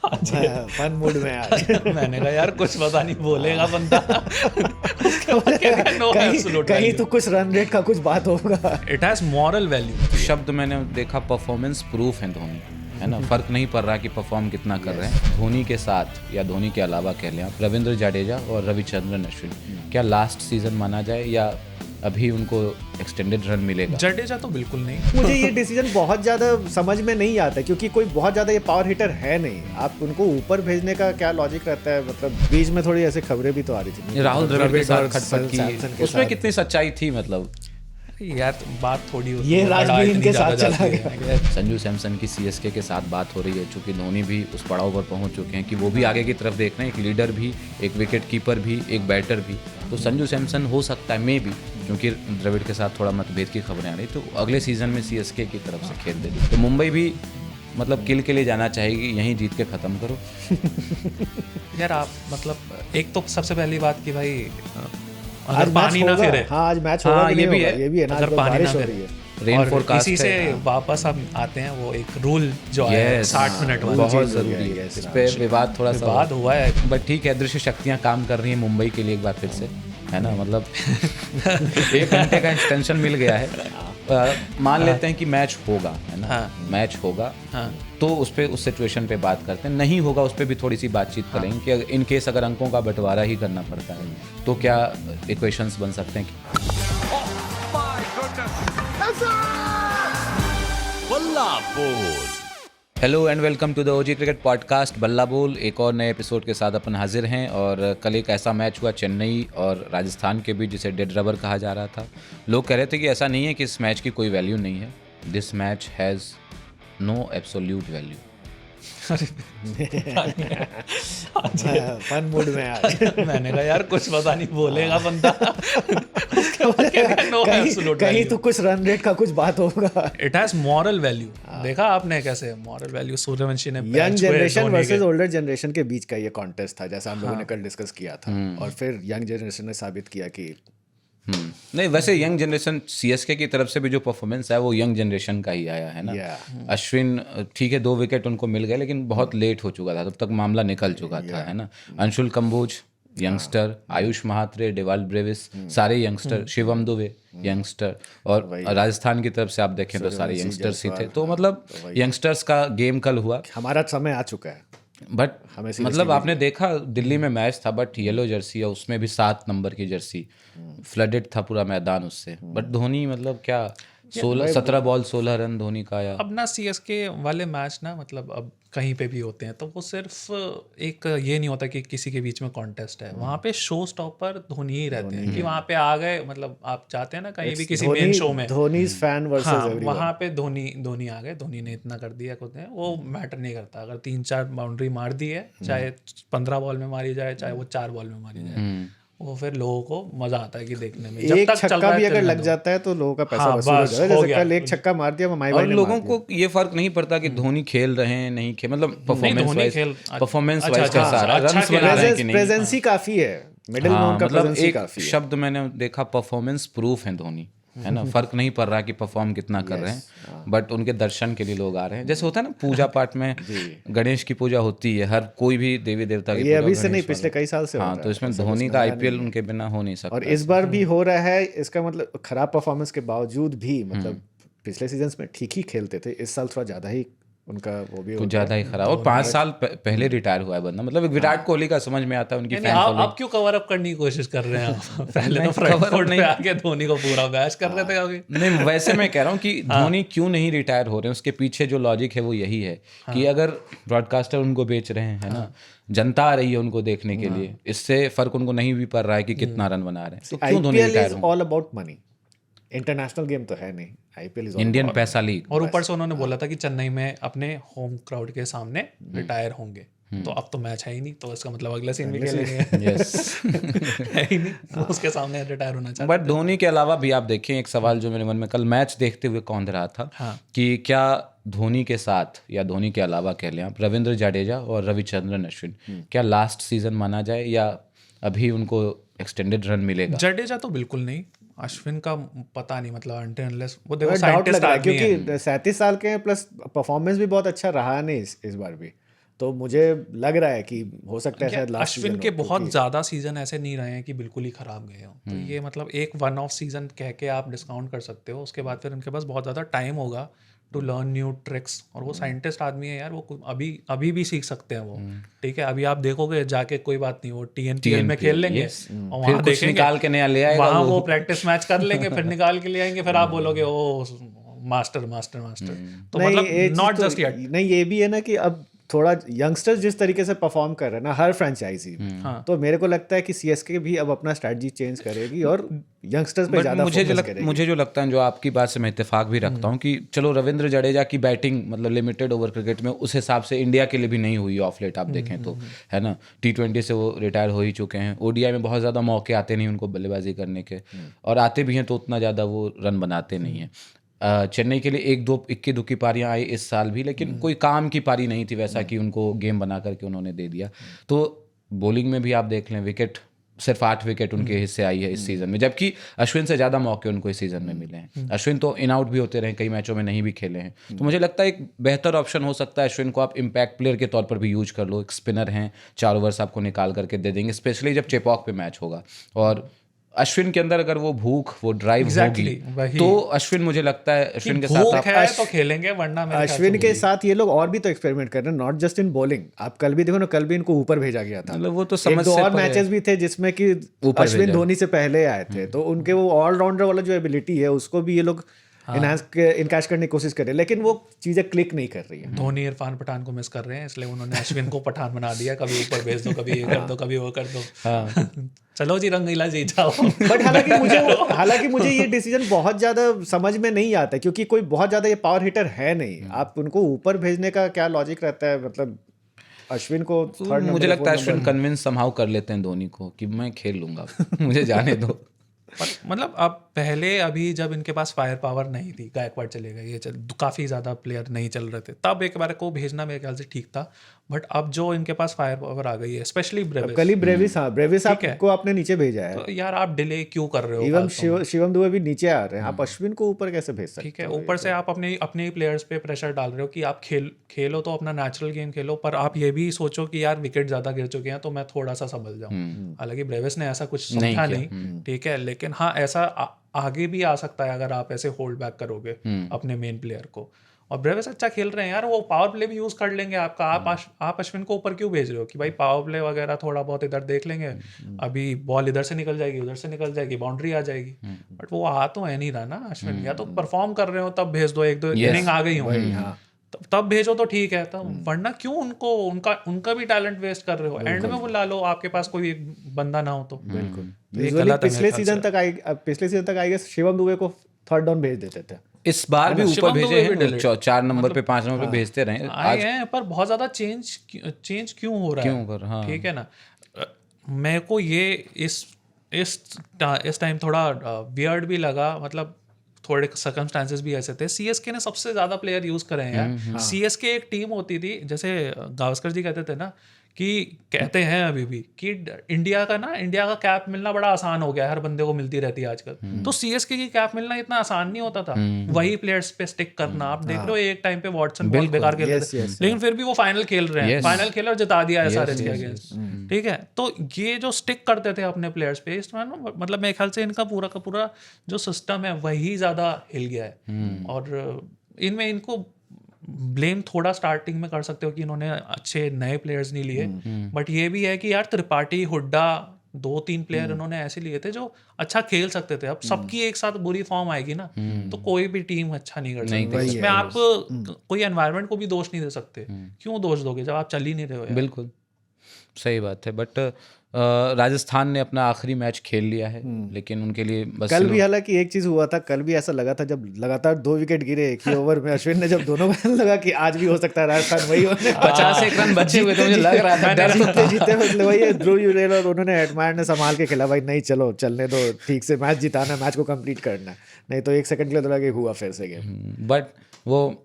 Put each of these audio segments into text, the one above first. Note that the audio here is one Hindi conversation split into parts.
फन मूड में आज। मैंने कहा यार कुछ पता नहीं बोलेगा बंदा। उसके बाद कह दिया, "No absolute कहीं value." तो कुछ रन रेट का कुछ बात होगा। It has moral value. शब्द मैंने देखा, परफॉर्मेंस प्रूफ है धोनी, है ना। फर्क नहीं पड़ रहा कि परफॉर्म कितना कर रहे हैं। धोनी के साथ या धोनी के अलावा कह लें आप रविंद्र जडेजा और रविचंद्रन अश्विन, क्या लास्ट सीजन माना जाए या अभी उनको एक्सटेंडेड रन मिलेगा? जडेजा तो बिल्कुल नहीं। मुझे ये डिसीजन बहुत ज़्यादा समझ में नहीं आता, क्योंकि कोई बहुत ज़्यादा ये पावर हिटर है नहीं। आप उनको ऊपर भेजने का क्या लॉजिक रहता है? मतलब बीच में थोड़ी ऐसे खबरें भी तो आ रही थी, राहुल द्रविड़ के साथ और खटपट सैमसन की, के उसमें साथ। कितनी सच्चाई थी? मतलब यार बात थोड़ी होती ये है, राज बड़ा भी इतनी इनके ज़्यादा साथ चला जाती है। गया। संजू सैमसन की सीएसके के साथ बात हो रही है, चूंकि धोनी भी उस पड़ाव पर पहुंच चुके हैं कि वो भी आगे की तरफ देख रहे हैं, एक लीडर भी, एक विकेट कीपर भी, एक बैटर भी। तो संजू सैमसन हो सकता है मे भी, क्योंकि द्रविड़ के साथ थोड़ा मतभेद की खबरें आ रही, तो अगले सीजन में सीएसके की तरफ से खेल देगी। तो मुंबई भी मतलब किल के लिए जाना चाहेगी, यहीं जीत के ख़त्म करो। यार आप मतलब एक तो सबसे पहली बात कि भाई आज अगर मैच पानी ना होगा? फिरे, हाँ, आज मैच होगा कि ये नहीं भी होगा? है। ये भी है ना, अगर आज पानी बारिश ना हो फिरे रही है। रेन और फोरकास्ट इसी से है। वापस हम आते हैं वो एक रूल जो आया है Yes, 60 मिनट वाला। बहुत चीज़ हो गया ज़रूरी है, है। yes, इस पे विवाद थोड़ा सा विवाद हुआ है। बट ठीक है, दृश्य शक्तियाँ काम कर रही हैं मुंबई के लिए एक बार फिर से, है ना। मतलब 1 घंटे का एक्सटेंशन मिल गया है। मान लेते हैं कि मैच होगा, है ना। हाँ। मैच होगा हाँ। तो उस सिचुएशन पे बात करते हैं। नहीं होगा उस पर भी थोड़ी सी बातचीत करेंगे कि इन केस अगर अंकों का बंटवारा ही करना पड़ता है तो क्या इक्वेशंस बन सकते हैं। Hello and welcome to the OG cricket podcast Balla Bol. एक और नए एपिसोड के साथ अपन हाजिर हैं। और कल एक ऐसा मैच हुआ चेन्नई और राजस्थान के बीच जिसे डेड रबर कहा जा रहा था। लोग कह रहे थे कि ऐसा नहीं है कि इस मैच की कोई वैल्यू नहीं है। This match has no absolute value. Fun mood में आज। मैंने कहा यार कुछ पता नहीं बोलेगा बंदा। उसके बाद कह दिया, "No absolute कहीं value." तो कुछ रन रेट का कुछ बात होगा। It has moral value. देखा आपने कैसे मॉरल वैल्यू सूर्यवंशी ने यंग bench पे जनरेशन धोनी वर्सेस के- ओल्डर जनरेशन के बीच का ये कॉन्टेस्ट था, जैसा हम लोगों ने कल डिस्कस किया था। और फिर यंग जनरेशन ने साबित किया कि नहीं, वैसे यंग जनरेशन सीएसके की तरफ से भी जो परफॉर्मेंस है वो यंग जनरेशन का ही आया है ना। अश्विन ठीक है, 2 विकेट उनको मिल गए लेकिन बहुत लेट हो चुका था, तब तक मामला निकल चुका था, है ना। Anshul Kamboj youngster, Ayush Mhatre, Dewald Brevis सारे यंगस्टर, शिवम दुबे यंगस्टर, और राजस्थान की तरफ से आप देखें तो सारे यंगस्टर्स ही थे। तो मतलब यंगस्टर्स का गेम कल हुआ। हमारा समय आ चुका है। बट मतलब आपने देखा दिल्ली में मैच था, बट येलो जर्सी है उसमें भी 7 नंबर की जर्सी, फ्लडेड था पूरा मैदान उससे। बट धोनी मतलब क्या 17 बॉल 16 रन धोनी का आया। अब ना सीएसके वाले मैच ना मतलब अब कहीं पे भी होते हैं तो वो सिर्फ एक ये नहीं होता कि किसी के बीच में कॉन्टेस्ट है। वहाँ पे शो स्टॉपर धोनी ही रहते हैं कि वहाँ पे आ गए, मतलब आप जाते हैं ना कहीं भी किसी मेन शो में, धोनीज फैन वर्सेस हाँ एवरीवन। वहाँ पे धोनी आ गए, धोनी ने इतना कर दिया खुद ने, वो मैटर नहीं करता। अगर 3-4 बाउंड्री मार दी है, चाहे 15 बॉल में मारी जाए, चाहे वो 4 बॉल में मारी जाए, वो फिर लोगों को मजा आता है कि देखने में। जब एक तक चल छक्का रहा भी है अगर चलने लग दो। जाता है तो लोगों का पैसा हाँ, वसूल हो बस, जाता है। हो जैसे गया। कल एक छक्का मार दिया माई और भाई ने लोगों मार दिया। को ये फर्क नहीं पड़ता कि धोनी खेल रहे हैं नहीं खेल, मतलब परफॉर्मेंस धोनी वाइज खेल- परफॉर्मेंस अच्छा, वाइज अच्छा, का सारा अच्छा रन्स खेल बना रहा रहे हैं कि नहीं। प्रेजेंस ही काफी है, मिडिल हाँ, नॉन का मतलब प्रेजेंस ही एक काफी है। शब्द मैंने देखा, परफॉर्मेंस प्रूफ है धोनी, है ना। फर्क नहीं पड़ रहा कि परफॉर्म कितना कर रहे हैं, बट उनके दर्शन के लिए लोग आ रहे हैं। जैसे होता है ना पूजा पाठ में, गणेश की पूजा होती है, हर कोई भी देवी देवता की ये पूजा अभी से गणेश नहीं, वाला। पिछले कई साल से हो हाँ, रहा तो है। इसमें ऐसा धोनी कुछ का नया आईपीएल नहीं है। उनके बिना हो नहीं सकता। और इस बार भी हो रहा है, इसका मतलब खराब परफॉर्मेंस के बावजूद भी, मतलब पिछले सीजन्स में ठीक ही खेलते थे, इस साल थोड़ा ज्यादा ही उनका वो भी हो कुछ गया। ज्यादा ही खराब। और 5 साल पहले रिटायर हुआ है बंदा। मतलब एक विराट कोहली का समझ में आता है उनकी नहीं, फैन आप फॉलोइंग। क्यों कवर अप करने की कोशिश कर रहे हैं आप? पहले तो नहीं, फ्रंट cover up कोर्ट पे नहीं। आके धोनी को पूरा बैश कर रहे थे अभी। नहीं, वैसे मैं कह रहा हूँ कि धोनी क्यों नहीं रिटायर हो रहे हैं, उसके पीछे जो लॉजिक है वो यही है कि अगर ब्रॉडकास्टर उनको बेच रहे हैं, है ना, जनता आ रही है उनको देखने के लिए, इससे फर्क उनको नहीं भी पड़ रहा है कि कितना रन बना रहे हैं, तो क्यों धोनी आईपीएल रिटायर इज होंगे? All about money, international game तो है नहीं। आईपीएल इज इंडियन पैसा लीग। और ऊपर से उन्होंने बोला था कि चेन्नई में अपने होम क्राउड के सामने रिटायर होंगे, तो अब तो मैच है ही नहीं, तो इसका मतलब अगला सीन भी खेलेंगे। यस। है ही नहीं, वो उसके सामने रिटायर होना चाहते बट धोनी के अलावा भी आप देखें, एक सवाल जो मेरे मन में कल मैच देखते हुए कौंध रहा था कि क्या धोनी के साथ या धोनी के अलावा कह लें आप रविंद्र जडेजा और रविचंद्रन अश्विन, क्या लास्ट सीजन माना जाए या अभी उनको एक्सटेंडेड रन मिलेगा? जडेजा तो बिल्कुल नहीं, अश्विन का पता नहीं, मतलब until unless वो देखो डाउट लग साइंटिस्ट रहा है आदमी है। क्योंकि 37 साल के हैं, प्लस परफॉर्मेंस भी बहुत अच्छा रहा नहीं इस बार भी। तो मुझे लग रहा है कि हो सकता है शायद लास्ट अश्विन के बहुत ज़्यादा सीजन ऐसे नहीं रहे हैं कि बिल्कुल ही ख़राब गए हों, तो ये मतलब एक वन ऑफ सीजन कह के आप डिस्काउंट कर सकते हो। उसके बाद फिर उनके पास बहुत ज़्यादा टाइम होगा टू लर्न न्यू ट्रिक्स, और वो साइंटिस्ट आदमी है यार, वो अभी भी सीख सकते हैं वो। ठीक है, अभी आप देखोगे जाके, कोई बात नहीं, वो TNPL में खेल लेंगे और वहाँ कुछ निकाल के नया ले आएगा, वहाँ वो प्रैक्टिस मैच कर लेंगे, फिर निकाल के ले आएंगे, फिर आप बोलोगे ओ मास्टर मास्टर मास्टर। तो मतलब नॉट जस्ट येट। नहीं, ये भी है ना कि अब थोड़ा यंगस्टर्स जिस तरीके से परफॉर्म कर रहे हैं ना हर फ्रेंचाइजी, तो मेरे को लगता है कि CSK भी अब अपना स्ट्रेटजी चेंज करेगी और यंगस्टर्स पे ज्यादा फोकस करेगी। मुझे जो लगता है, जो आपकी बात से मैं इत्तेफाक भी रखता हूँ, कि चलो रविंद्र जडेजा की बैटिंग मतलब लिमिटेड ओवर क्रिकेट में उस हिसाब से इंडिया के लिए भी नहीं हुई ऑफ लेट, आप देखें तो, है ना। T20 से वो रिटायर हो ही चुके हैं, ODI में बहुत ज़्यादा मौके आते नहीं उनको बल्लेबाजी करने के, और आते भी हैं तो उतना ज़्यादा वो रन बनाते नहीं हैं। चेन्नई के लिए एक दो इक्की दुक्की पारियां आई इस साल भी, लेकिन कोई काम की पारी नहीं थी वैसा कि उनको गेम बना करके उन्होंने दे दिया। तो बॉलिंग में भी आप देख लें, विकेट सिर्फ 8 विकेट उनके हिस्से आई है इस सीज़न में, जबकि अश्विन से ज़्यादा मौके उनको इस सीज़न में मिले हैं। अश्विन तो इन आउट भी होते रहे, कई मैचों में नहीं भी खेले हैं। तो मुझे लगता है एक बेहतर ऑप्शन हो सकता है, अश्विन को आप इम्पैक्ट प्लेयर के तौर पर भी यूज कर लो। एक स्पिनर हैं, 4 ओवर्स आपको निकाल करके दे देंगे, स्पेशली जब चेपॉक पे मैच होगा। और अश्विन के अंदर अगर वो भूख, वो ड्राइव होगी, तो अश्विन, मुझे लगता है अश्विन के साथ आप तो खेलेंगे, वरना अश्विन के साथ ये लोग और भी तो एक्सपेरिमेंट कर रहे हैं, नॉट जस्ट इन बॉलिंग। आप कल भी देखो ना, कल भी इनको ऊपर भेजा गया था। मतलब वो तो समझ से और मैचेस भी थे जिसमें कि अश्विन धोनी से पहले आए थे, तो उनके वो ऑलराउंडर वाला जो एबिलिटी है उसको भी ये लोग इनकैश करने की कोशिश कर रहे हैं, लेकिन वो चीजें क्लिक नहीं कर रही है। धोनी इरफान पठान को मिस कर रहे हैं, इसलिए उन्होंने अश्विन को पठान बना दिया, कभी ऊपर भेज दो, कभी ये कर दो, कभी वो कर दो। चलो जी, रंगीला जीत जाओ। बट हालांकि मुझे ये डिसीजन बहुत ज्यादा समझ में नहीं आता, क्योंकि कोई बहुत ज्यादा ये पावर हिटर है नहीं। आप उनको ऊपर भेजने का क्या लॉजिक रहता है? मतलब अश्विन को थर्ड, मुझे लगता है अश्विन कन्विंस समहाउ कर लेते हैं धोनी को कि मैं खेल लूंगा, मुझे जाने दो। मतलब अब पहले, अभी जब इनके पास फायर पावर नहीं थी, गायकवाड़ चले गए, ये काफ़ी ज़्यादा प्लेयर नहीं चल रहे थे, तब एक बार को भेजना मेरे ख्याल से ठीक था। बट अब जो इनके पास फायर पावर आ गई है, स्पेशली ब्रेविस, कल ही ब्रेविस आपको आपने नीचे भेजा है, तो यार आप डिले क्यों कर रहे हो? इवन शिवम दुबे भी नीचे आ रहे हैं, आप अश्विन को ऊपर कैसे भेज सकते? ठीक है, ऊपर से आप अपने ही प्लेयर्स पे प्रेशर डाल रहे हो कि आप खेलो तो अपना नेचुरल गेम खेलो, पर आप ये भी सोचो कि यार विकेट ज़्यादा गिर चुके हैं तो मैं थोड़ा सा संभल जाऊँ। हालांकि ब्रेविस ने ऐसा कुछ समझा नहीं, ठीक है, लेकिन हाँ ऐसा आगे भी आ सकता है अगर आप ऐसे होल्ड बैक करोगे अपने मेन प्लेयर को। और ब्रेविस अच्छा खेल रहे हैं यार, वो पावर प्ले भी यूज कर लेंगे आपका। आप अश्विन को ऊपर क्यों भेज रहे हो कि भाई पावर प्ले वगैरह थोड़ा बहुत इधर देख लेंगे, अभी बॉल इधर से निकल जाएगी, उधर से निकल जाएगी, बाउंड्री आ जाएगी। बट वो आ तो है नहीं रहा ना अश्विन, या तो परफॉर्म कर रहे हो तब भेज दो, एक दो इनिंग आ गई हो तब भेजो तो ठीक है, तब वरना क्यों उनका भी टैलेंट वेस्ट कर रहे हो? एंड में बुला लो, आपके पास कोई एक बंदा ना हो तो। बिल्कुल। पिछले सीजन तक आई गेस शिवम दुबे को थर्ड डाउन भेज देते थे, इस बार भी ऊपर भेजे हैं, 4 नंबर पे 5 नंबर पे भेजते रहे आए हैं, पर बहुत ज्यादा चेंज क्यों हो रहा है? ठीक है ना, मेरे को ये इस टाइम थोड़ा वियर्ड भी लगा। मतलब थोड़े सर्कमस्टांसेस भी ऐसे थे। CSK ने सबसे ज्यादा प्लेयर यूज करे हैं यार। CSK एक टीम होती थी, जैसे गावस्कर जी कहते थे ना, कि कहते हैं अभी भी कि इंडिया का कैप मिलना बड़ा आसान हो गया है, हर बंदे को मिलती रहती है आजकल। तो CSK की कैप मिलना इतना आसान नहीं होता था, वही प्लेयर्स पे स्टिक करना। आप देख लो एक टाइम पे वॉटसन बहुत बेकार खेल रहे थे, लेकिन फिर भी वो फाइनल खेल रहे हैं, फाइनल खेला और जिता दिया SRH के अगेंस्ट। ठीक है, तो ये जो स्टिक करते थे अपने प्लेयर्स पे, इस मतलब मेरे ख्याल से इनका पूरा का पूरा जो सिस्टम है वही ज्यादा हिल गया है। और इनमें इनको ब्लेम थोड़ा स्टार्टिंग में कर सकते हो कि इन्होंने अच्छे नए प्लेयर्स नहीं लिए, बट ये भी है कि यार त्रिपाठी, हुड्डा, 2-3 प्लेयर इन्होंने ऐसे लिए थे जो अच्छा खेल सकते थे। अब सबकी एक साथ बुरी फॉर्म आएगी ना, तो कोई भी टीम अच्छा नहीं कर सकती। इसमें आप कोई एनवायरनमेंट को भी दोष नहीं दे सकते। क्यों दोष दोगे जब आप चल ही नहीं रहे हो? बिल्कुल सही बात है। बट राजस्थान ने अपना आखिरी मैच खेल लिया है, लेकिन उनके लिए बस कल भी हालांकि एक चीज हुआ था, कल भी ऐसा लगा था जब लगातार 2 विकेट गिरे एक ही ओवर में, अश्विन ने जब दोनों में लगा कि आज भी हो सकता है राजस्थान वही होने 50 रन बचे हुए, तो मुझे लग रहा था जीते मतलब वही ध्रुव जुरेल और उन्होंने एडमायर ने संभाल के खेला, भाई नहीं चलो चलने दो, ठीक से मैच जिताना, मैच को कंप्लीट करना, नहीं तो 1 सेकंड के लिए तो लगे हुआ फिर से गेम। बट वो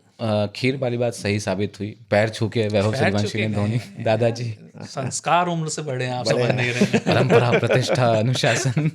खीर वाली बात सही साबित हुई, पैर छू के वैभव सूर्यवंशी ने धोनी दादाजी। संस्कार उम्र से बड़े हैं, आप समझ नहीं रहे। परंपरा, प्रतिष्ठा, अनुशासन।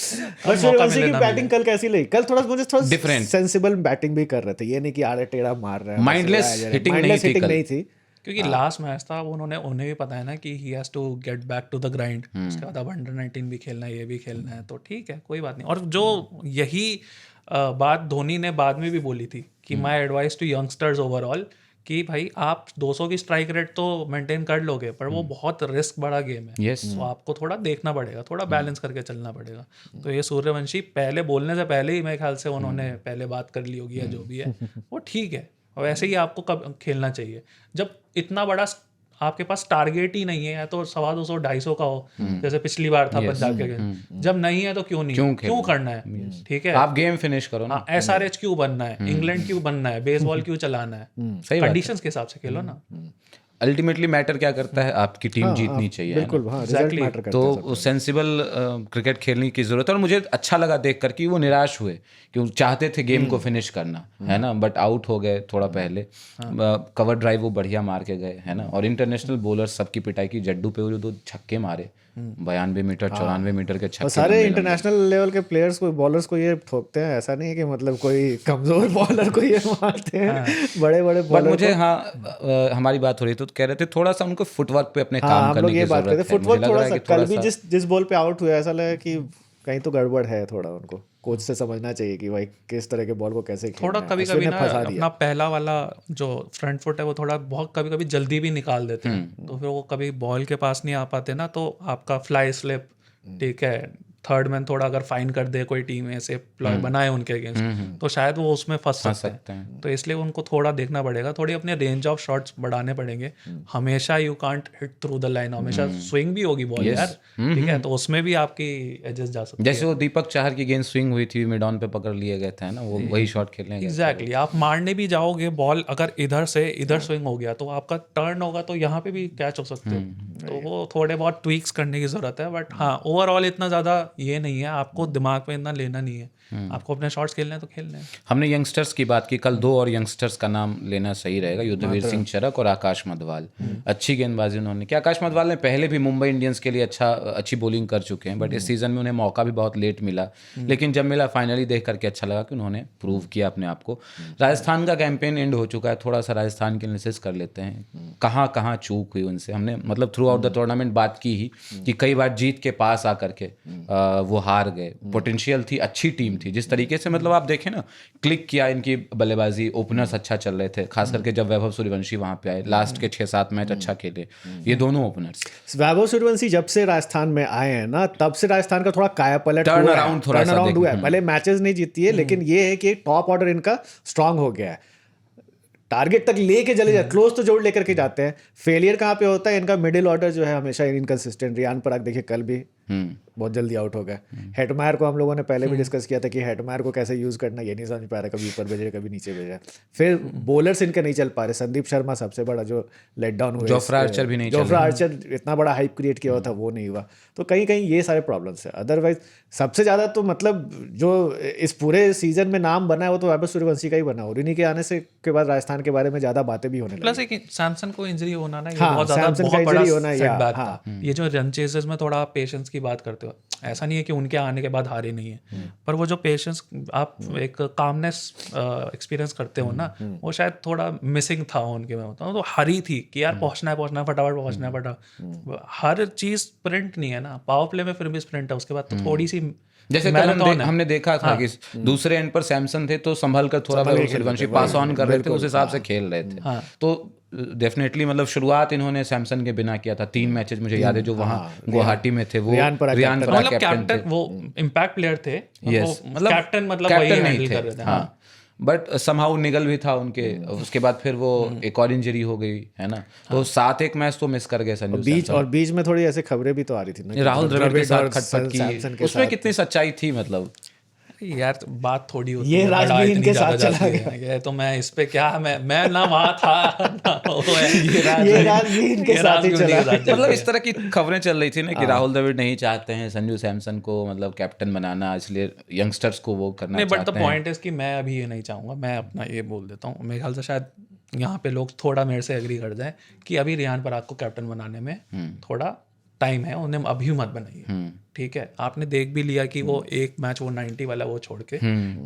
सूर्यवंशी की बैटिंग कल कैसी लगी? कल मुझे थोड़ा डिफरेंट सेंसिबल बैटिंग भी कर रहे थे, ये नहीं कि आड़े टेढ़ा मार रहे हैं, माइंडलेस हिटिंग नहीं थी। क्योंकि लास्ट मैच था, उन्हें भी पता है ना कि he has to get back to the grind, उसके बाद अब अंडर-19 भी खेलना है, ये भी खेलना है, तो ठीक है, कोई बात नहीं। और जो यही बात धोनी ने बाद में भी बोली थी कि my advice to youngsters overall कि भाई आप 200 की स्ट्राइक रेट तो मेंटेन कर लोगे, पर वो बहुत रिस्क बड़ा गेम है। Yes. तो आपको थोड़ा देखना पड़ेगा, थोड़ा बैलेंस करके चलना पड़ेगा। तो ये सूर्यवंशी पहले बोलने से पहले ही मेरे ख्याल से उन्होंने पहले बात कर ली होगी या जो भी है वो ठीक है। और वैसे ही आपको कब खेलना चाहिए जब इतना बड़ा आपके पास टारगेट ही नहीं है, या तो 250 250 का हो जैसे पिछली बार था पंजाब के गेम। जब नहीं है तो क्यों करना है, ठीक है, आप गेम फिनिश करो ना। SRH क्यों बनना है, इंग्लैंड क्यों बनना है, बेसबॉल क्यों चलाना है, कंडीशंस के हिसाब से खेलो ना। अल्टीमेटली मैटर क्या करता है, आपकी टीम जीतनी चाहिए, बिल्कुल, हाँ, रिजल्ट मैटर करता है। तो सेंसिबल क्रिकेट खेलने की जरूरत है। और मुझे अच्छा लगा देख कर कि वो निराश हुए, कि चाहते थे गेम को फिनिश करना, है ना, बट आउट हो गए थोड़ा पहले। कवर ड्राइव वो बढ़िया मार के गए, है ना, और इंटरनेशनल बॉलर सबकी पिटाई की। जड्डू पे वो जो 2 छक्के मारे 92 मीटर 94 मीटर के छक्के, सारे इंटरनेशनल लेवल के प्लेयर्स को, बॉलर्स को ये ठोकते हैं। ऐसा नहीं है कि मतलब कोई कमजोर बॉलर को ये मारते हैं, बड़े बड़े बॉलर। मुझे हमारी बात हो रही तो कह रहे थे थोड़ा सा उनको फुटवर्क पे अपने काम करने की जरूरत है। फुटवर्क थोड़ा सा, कल भी जिस बॉल पे आउट हुआ ऐसा लगा कि कहीं तो गड़बड़ है। थोड़ा उनको कोच से समझना चाहिए कि भाई किस तरह के बॉल को कैसे खेलना थोड़ा है। कभी कभी ना अपना पहला वाला जो फ्रंट फुट है वो थोड़ा बहुत कभी कभी जल्दी भी निकाल देते हैं, तो फिर वो कभी बॉल के पास नहीं आ पाते ना, तो आपका फ्लाई स्लिप, ठीक है, थर्ड मैन थोड़ा अगर फाइन कर दे कोई टीम ऐसे बनाए उनके अगेंस्ट, तो शायद वो उसमें फंस सकते हैं। तो इसलिए उनको थोड़ा देखना पड़ेगा, थोड़ी अपने रेंज ऑफ शॉट्स बढ़ाने पड़ेंगे। हमेशा you can't hit through the line, हमेशा स्विंग भी होगी बॉल यार, ठीक है, तो उसमें भी आपकी एजेस जा सकती है। जैसे वो दीपक चाहर की गेंद स्विंग हुई थी, मिड ऑन पे पकड़ लिए गए थे ना, वो वही शॉट खेलने गए। एग्जैक्टली, आप मारने भी जाओगे बॉल, अगर इधर से इधर स्विंग हो गया तो आपका टर्न होगा, तो यहाँ पे भी कैच हो सकते हो। तो वो थोड़े बहुत ट्वीक्स करने की जरूरत है, बट हाँ ओवरऑल इतना ज्यादा ये नहीं है, आपको दिमाग में इतना लेना नहीं है, आपको अपने शॉट्स खेलने हैं तो खेलने हैं। हमने यंगस्टर्स की बात की, कल 2 और यंगस्टर्स का नाम लेना सही रहेगा, युद्धवीर सिंह चरक और आकाश मधवाल। अच्छी गेंदबाजी उन्होंने की। आकाश मधवाल ने पहले भी मुंबई इंडियंस के लिए अच्छी बॉलिंग कर चुके हैं, बट इस सीजन में उन्हें मौका भी बहुत लेट मिला, लेकिन जब मिला फाइनली देख करके अच्छा लगा कि उन्होंने प्रूव किया अपने आप को। राजस्थान का कैंपेन एंड हो चुका है, थोड़ा सा राजस्थान की एनालिसिस कर लेते हैं, कहाँ कहाँ चूक हुई उनसे। हमने मतलब थ्रू आउट द टूर्नामेंट बात की ही कि कई बार जीत के पास आकर के वो हार गए। पोटेंशियल थी, अच्छी टीम थी, जिस तरीके से मतलब आप देखें ना, क्लिक किया इनकी बल्लेबाजी, ओपनर्स अच्छा चल रहे थे, खास करके जब वैभव सूर्यवंशी वहां पे आए, लास्ट के 6-7 मैच अच्छा खेले ये दोनों ओपनर्स। वैभव सूर्यवंशी जब से राजस्थान में आए हैं ना, तब से राजस्थान का थोड़ा काया पलट टर्न अराउंड हुआ है। भले मैचेस नहीं जीती है, लेकिन ये है कि टॉप ऑर्डर इनका स्ट्रांग हो गया है, टारगेट तक लेके चले जाते, क्लोज तो जोड़ लेकर के जाते हैं। फेलियर कहाँ पे होता है इनका, मिडिल ऑर्डर जो है हमेशा इनकंसिस्टेंट। रियान पराग देखिए कल भी बहुत जल्दी आउट हो गए। हेटमायर को हम लोगों ने पहले भी डिस्कस किया था कि हेटमायर को कैसे यूज करना, ये नहीं समझ पा रहा, कभी ऊपर भेजे कभी नीचे भेजा। फिर बॉलर्स इनके नहीं चल पा रहे। संदीप शर्मा सबसे बड़ा जो लेट डाउन हुआ, जोफ्रा आर्चर भी नहीं, जोफ्रा आर्चर इतना बड़ा हाइप क्रिएट किया हुआ था, वो नहीं हुआ। तो कहीं कहीं ये सारे प्रॉब्लम्स है। अदरवाइज सबसे ज़्यादा तो मतलब जो इस पूरे सीजन में नाम बना है वो तो वैभव सूर्यवंशी का ही बना। और इन्हीं के आने से के बाद राजस्थान के बारे में ज़्यादा बातें भी होने लगी। प्लस एक सैमसन को इंजरी होना ना, ये हाँ, बहुत ज़्यादा सैमसन का बहुत बड़ा इंजरी होना, सेटबैक था। ये जो रन चेजर्स में थोड़ा पेशेंस की बात करते हो, ऐसा नहीं है कि उनके आने के बाद हारे नहीं है, पर वो जो पेशेंस, आप एक कामनेस एक्सपीरियंस करते हो ना, वो शायद थोड़ा मिसिंग था उनके में। होता तो हरी थी कि यार पहुंचना है फटाफट पहुंचना है फटाफट। हर चीज स्प्रिंट नहीं है ना, पावर प्ले में फिर भी स्प्रिंट है, उसके बाद तो थोड़ी सी जैसे हमने देखा था कि दूसरे एंड पर सैमसन थे तो संभल कर थोड़ा सूर्यवंशी पास ऑन कर रहे थे, उस हिसाब से खेल रहे थे। तो डेफिनेटली मतलब शुरुआत इन्होंने सैमसन के बिना किया था। 3 मैचेस मुझे याद है जो वहाँ गुवाहाटी में थे, वो रियान पराग कैप्टन, वो इम्पैक्ट प्लेयर थे, मतलब कैप्टन, मतलब वही हैंडल कर रहे थे। हाँ, बट समहाउ निगल भी था उनके। उसके बाद फिर वो एक और इंजरी हो गई, है ना, तो 7-1 मैच तो मिस कर गए संजू। बीच में थोड़ी ऐसे खबरें भी तो आ रही थी ना, राहुल द्रविड़ के साथ खटपट की, उसमें कितनी सच्चाई थी? मतलब यार बात थोड़ी होती ये राजवीर इनके साथ चला गया, तो मैं इस पे क्या, मैं ना वहाँ था ना वो है, ये राजवीर इनके साथ ही चला। मतलब इस तरह की खबरें चल रही थी ना कि राहुल द्रविड़ नहीं चाहते हैं संजू सैमसन को मतलब कैप्टन बनाना, इसलिए यंगस्टर्स को वो करना चाहते हैं। बट द पॉइंट इज कि मैं अभी ये नहीं चाहूँगा, मैं अपना ये बोल देता हूँ, मेरे ख्याल से शायद यहाँ पे लोग थोड़ा मेरे से एग्री कर जाए कि अभी रियान पराग को कैप्टन बनाने में थोड़ा टाइम है, उन्हें अभी मत बनाइए, ठीक है। आपने देख भी लिया कि वो एक मैच वो 90 वाला वो छोड़ के,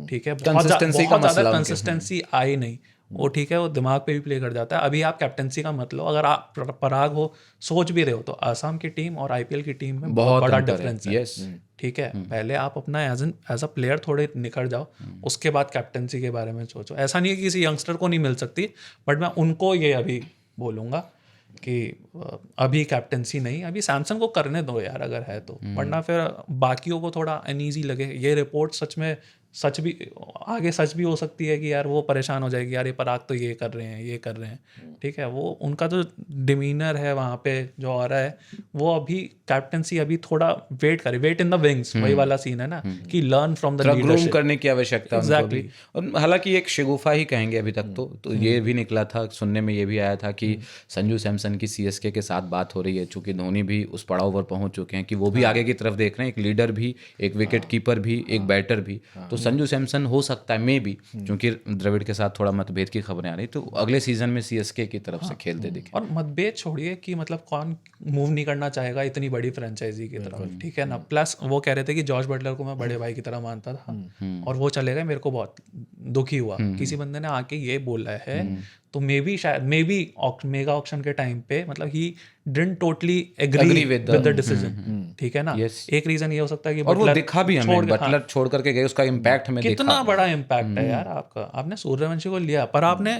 ठीक है, बहुत ज़्यादा कंसिस्टेंसी आई नहीं। वो ठीक है, वो दिमाग पे भी प्ले कर जाता है। अभी आप कैप्टनसी का मत लो, अगर आप पराग हो सोच भी रहे हो तो आसाम की टीम और आईपीएल की टीम में बहुत बड़ा डिफरेंस है। यस, ठीक है, पहले आप अपना एज अ प्लेयर थोड़े निखर जाओ, उसके बाद कैप्टनसी के बारे में सोचो। ऐसा नहीं है कि किसी यंगस्टर को नहीं मिल सकती, बट मैं उनको ये अभी बोलूँगा कि अभी कैप्टनसी नहीं, अभी सैमसन को करने दो यार अगर है तो, वरना फिर बाकियों को थोड़ा अनईजी लगे। ये रिपोर्ट सच भी आगे सच भी हो सकती है कि यार वो परेशान हो जाएगी, यार ये पराग तो ये कर रहे हैं, ठीक है। वो उनका जो डिमीनर है वहाँ पे जो आ रहा है, वो अभी कैप्टनसी अभी थोड़ा वेट इन द विंग्स, वही वाला सीन है ना कि learn from the groom leadership करने की आवश्यकता है उनको भी। और हालांकि एक शगुफा ही कहेंगे अभी तक तो ये भी निकला था, सुनने में ये भी आया था कि संजू सैमसन की सीएसके के साथ बात हो रही है, चूंकि धोनी भी उस पड़ाव पर पहुंच चुके हैं कि वो भी आगे की तरफ देख रहे हैं, एक लीडर भी, एक विकेट कीपर भी, एक बैटर भी। तो संजू सैमसन हो सकता है मे बी, क्योंकि द्रविड़ के साथ थोड़ा मतभेद की खबरें आ रही, तो अगले सीजन में सीएसके की तरफ से खेलते दिखे। और मतभेद छोड़िए कि मतलब कौन मूव नहीं करना चाहेगा इतनी बड़ी फ्रेंचाइजी की तरफ, ठीक है ना। प्लस वो कह रहे थे कि जॉर्ज बटलर को मैं बड़े भाई की तरह मानता था और वो चले गए, मेरे को बहुत दुखी हुआ। किसी बंदे ने आके ये बोला है, तो मे बी मेगा ऑक्शन के टाइम पे मतलब he didn't totally agree with the decision, ठीक है ना। एक रीजन ये हो सकता है कि और वो दिखा भी हमें, बटलर छोड़ करके गए, उसका इम्पैक्ट हमें कितना बड़ा इम्पैक्ट है यार आपका। आपने सूर्यवंशी को लिया, पर आपने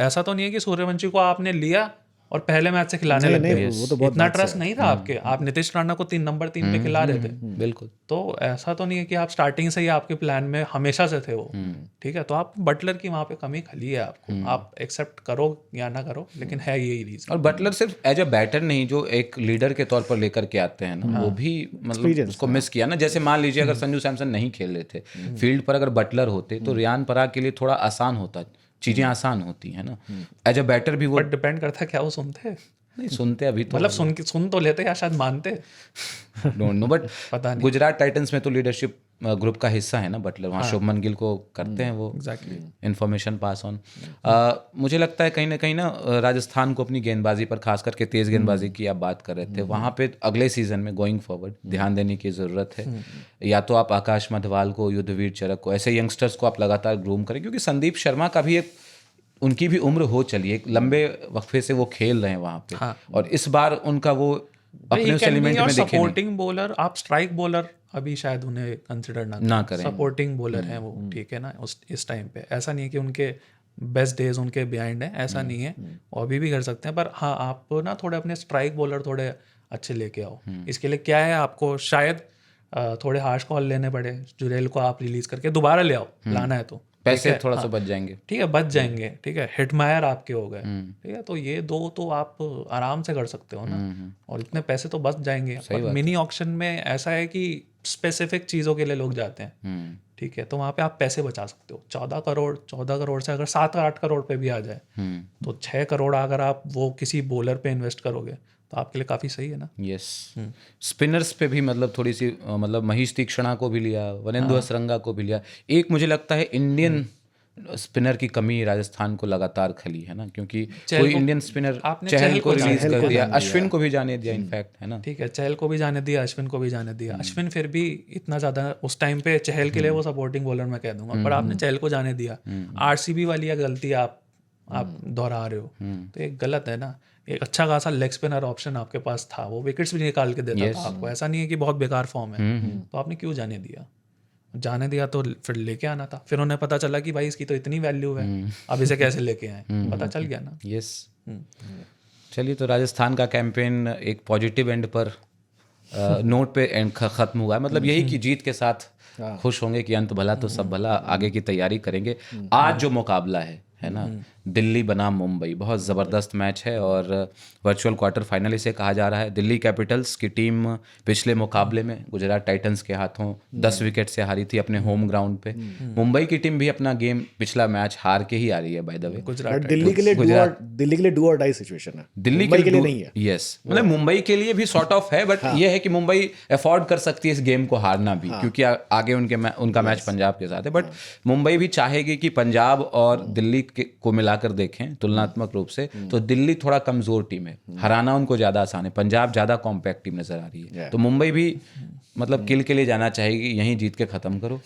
ऐसा तो नहीं है कि सूर्यवंशी को आपने लिया और पहले मैच से खिलाने लग गए, इतना ट्रस्ट नहीं था आपके। आप नीतीश राणा को 3 पे खिला रहे थे, बिल्कुल। तो ऐसा तो नहीं है कि आप स्टार्टिंग से ही आपके प्लान में हमेशा से थे वो, ठीक है। तो आप बटलर की वहाँ पे कमी खली है आपको, आप एक्सेप्ट करो या ना करो, लेकिन है यही रीजन। और बटलर सिर्फ एज अ बैटर नहीं, जो एक लीडर के तौर पर लेकर के आते हैं ना, वो भी मतलब उसको मिस किया ना। जैसे मान लीजिए अगर संजू सैमसन नहीं खेल रहे थे फील्ड पर, अगर बटलर होते तो रियान पराग के लिए थोड़ा आसान होता, चीजें आसान होती है ना। एज अ बैटर भी वो डिपेंड करता है क्या वो सुनते नहीं सुनते अभी तो, मतलब सुन तो लेते या शायद मानते, डोंट नो, बट पता नहीं। गुजरात टाइटंस में तो लीडरशिप ग्रुप का हिस्सा है ना बटलर, वहाँ शुभमन गिल को करते हैं वो इन्फॉर्मेशन पास ऑन। मुझे लगता है कहीं ना राजस्थान को अपनी गेंदबाजी पर, खास करके तेज गेंदबाजी की आप बात कर रहे थे, वहाँ पे अगले सीजन में गोइंग फॉरवर्ड ध्यान देने की ज़रूरत है। या तो आप आकाश मधवाल को, युद्धवीर चरक को, ऐसे यंगस्टर्स को आप लगातार ग्रूम करें, क्योंकि संदीप शर्मा का भी एक, उनकी भी उम्र हो चली है, एक लंबे वक्फे से वो खेल रहे हैं वहाँ पे। और इस बार उनका वो अपने उस एलिमेंट में दिखे नहीं। सपोर्टिंग बॉलर, आप स्ट्राइक बॉलर अभी शायद उन्हें कंसिडर ना करें, सपोर्टिंग बॉलर हैं वो, ठीक है ना। इस टाइम पे ऐसा नहीं है कि उनके बेस्ट डेज उनके बिहाइंड है, ऐसा नहीं है, वो अभी भी कर सकते हैं। पर हाँ, आप ना थोड़े अपने स्ट्राइक बॉलर थोड़े अच्छे लेके आओ। इसके लिए क्या है, आपको शायद थोड़े हार्श कॉल लेने पड़े। जुरेल को आप रिलीज करके दोबारा ले आओ, लाना है तो पैसे थोड़ा सा बच जाएंगे, ठीक है, बच जाएंगे, ठीक है। हिटमायर आपके हो गए, ठीक है। तो ये दो तो आप आराम से कर सकते हो ना, और इतने पैसे तो बच जाएंगे। और मिनी ऑक्शन में ऐसा है कि स्पेसिफिक चीज़ों के लिए लोग जाते हैं, ठीक है। तो वहाँ पे आप पैसे बचा सकते हो। 14 करोड़ से अगर 7-8 करोड़ पे भी आ जाए, तो 6 करोड़ अगर आप वो किसी बॉलर पे इन्वेस्ट करोगे तो आपके लिए काफ़ी सही है ना। यस, स्पिनर्स पे भी मतलब थोड़ी सी मतलब महीश तीक्ष्णा को भी लिया, वनेंदु हसरंगा को भी लिया। एक मुझे लगता है इंडियन स्पिनर की कमी राजस्थान को लगातार खली है ना, क्योंकि कोई इंडियन स्पिनर, चहल को रिलीज कर दिया, अश्विन को भी जाने दिया इनफैक्ट, है ना। ठीक है, चहल को भी जाने दिया, अश्विन को भी जाने दिया। अश्विन फिर भी इतना ज़्यादा उस टाइम पे चहल के लिए वो सपोर्टिंग बॉलर मैं कह दूंगा, पर आपने चहल को जाने दिया। आरसीबी वाली गलती आप दोहरा रहे हो, तो एक गलत है ना। एक अच्छा खासा लेग स्पिनर ऑप्शन आपके पास था, वो विकेट्स भी निकाल के देता था आपको। ऐसा नहीं है कि बहुत बेकार फॉर्म है, तो आपने क्यों जाने दिया? जाने दिया तो फिर लेके आना था। फिर उन्हें पता चला कि भाई इसकी तो इतनी वैल्यू है, अब इसे कैसे लेके आए, पता चल गया ना। यस, चलिए, तो राजस्थान का कैंपेन एक पॉजिटिव एंड पर नोट पे एंड खत्म हुआ है। मतलब यही कि जीत के साथ खुश होंगे कि अंत भला तो सब भला, आगे की तैयारी करेंगे। आज जो मुकाबला है ना, दिल्ली बनाम मुंबई, बहुत ज़बरदस्त मैच है और वर्चुअल क्वार्टर फाइनल इसे कहा जा रहा है। दिल्ली कैपिटल्स की टीम पिछले मुकाबले में गुजरात टाइटंस के हाथों 10 विकेट से हारी थी अपने होम ग्राउंड पे। मुंबई की टीम भी अपना गेम पिछला मैच हार के ही आ रही है बाय द वे। दिल्ली के लिए डू और डाई सिचुएशन है, दिल्ली के लिए नहीं है। यस, मतलब मुंबई के लिए भी सॉर्ट ऑफ है, बट ये है कि मुंबई अफोर्ड कर सकती है इस गेम को हारना भी, क्योंकि आगे उनका मैच पंजाब के साथ है। बट मुंबई भी चाहेगी कि पंजाब और दिल्ली को मिलाकर देखें तुलनात्मक रूप से, तो दिल्ली थोड़ा कमजोर टीम है, हराना उनको ज्यादा आसान है। पंजाब ज्यादा कॉम्पैक्ट टीम नजर आ रही है, तो मुंबई भी मतलब किल के लिए जाना चाहेगी, यहीं जीत के खत्म करो।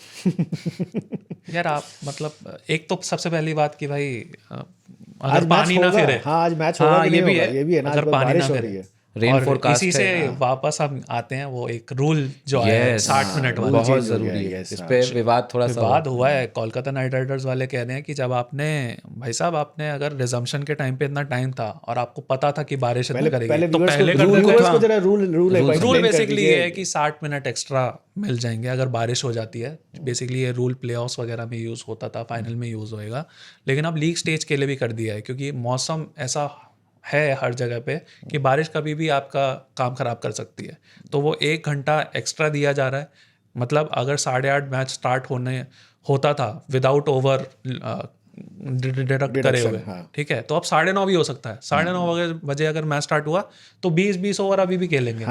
यार आप मतलब एक तो सबसे पहली बात कि भाई अगर आज मैच पानी ना होगा, फिरे, हाँ आज मैच होगा कि नहीं होगा, ये भी है ना, आज अगर पानी ना बारिश हो फिरे रही है। रेन और फोरकास्ट इसी से वापस हम आते हैं वो एक रूल जो है Yes, 60 मिनट वाला, बहुत चेंज हो जरूरी गया, है। yes, इस पे विवाद थोड़ा सा विवाद हुआ है। कोलकाता नाइट राइडर्स वाले कह रहे हैं कि जब आपने भाई साहब आपने अगर रिजम्पशन के टाइम पे इतना टाइम था और आपको पता था कि बारिश इतना करेगी तो पहले कर देते। viewers को जरा रूल रूल explain कर बेसिकली ये दीजिए। है कि 60 मिनट एक्स्ट्रा मिल जाएंगे अगर बारिश हो जाती है। बेसिकली ये रूल प्लेऑफ्स वगैरह में यूज़ होता था, फाइनल में यूज़ होएगा, लेकिन अब लीग स्टेज के लिए भी कर दिया है क्योंकि मौसम ऐसा है हर जगह पे कि बारिश कभी भी आपका काम खराब कर सकती है। तो वो 1 घंटा एक्स्ट्रा दिया जा रहा है। मतलब अगर 8:30 मैच स्टार्ट होता था विदाउट ओवर डिडक्ट करे हुए, ठीक है, तो अब 9:30 भी हो सकता है। 9:30 बजे अगर मैच स्टार्ट हुआ तो 20 ओवर अभी भी खेलेंगे,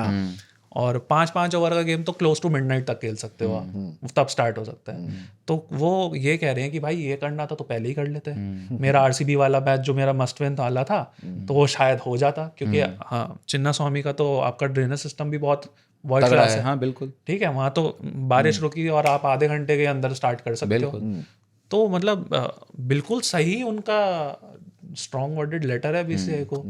और 5 ओवर का गेम तो क्लोज टू मिडनाइट तक खेल सकते हो आप, तब स्टार्ट हो सकता है। तो वो ये कह रहे हैं कि भाई ये करना था तो पहले ही कर लेते हैं। मेरा आरसीबी वाला मैच जो मेरा मस्ट विन वाला था तो वो शायद हो जाता, क्योंकि हाँ चिन्ना स्वामी का तो आपका ड्रेनेज सिस्टम भी बहुत वर्ल्ड क्लास है। हाँ बिल्कुल ठीक है, वहाँ तो बारिश रुकी और आप आधे घंटे के अंदर स्टार्ट कर सकते हो। तो मतलब बिल्कुल सही उनका स्ट्रॉन्ग वर्डेड लेटर है बीसीसीआई को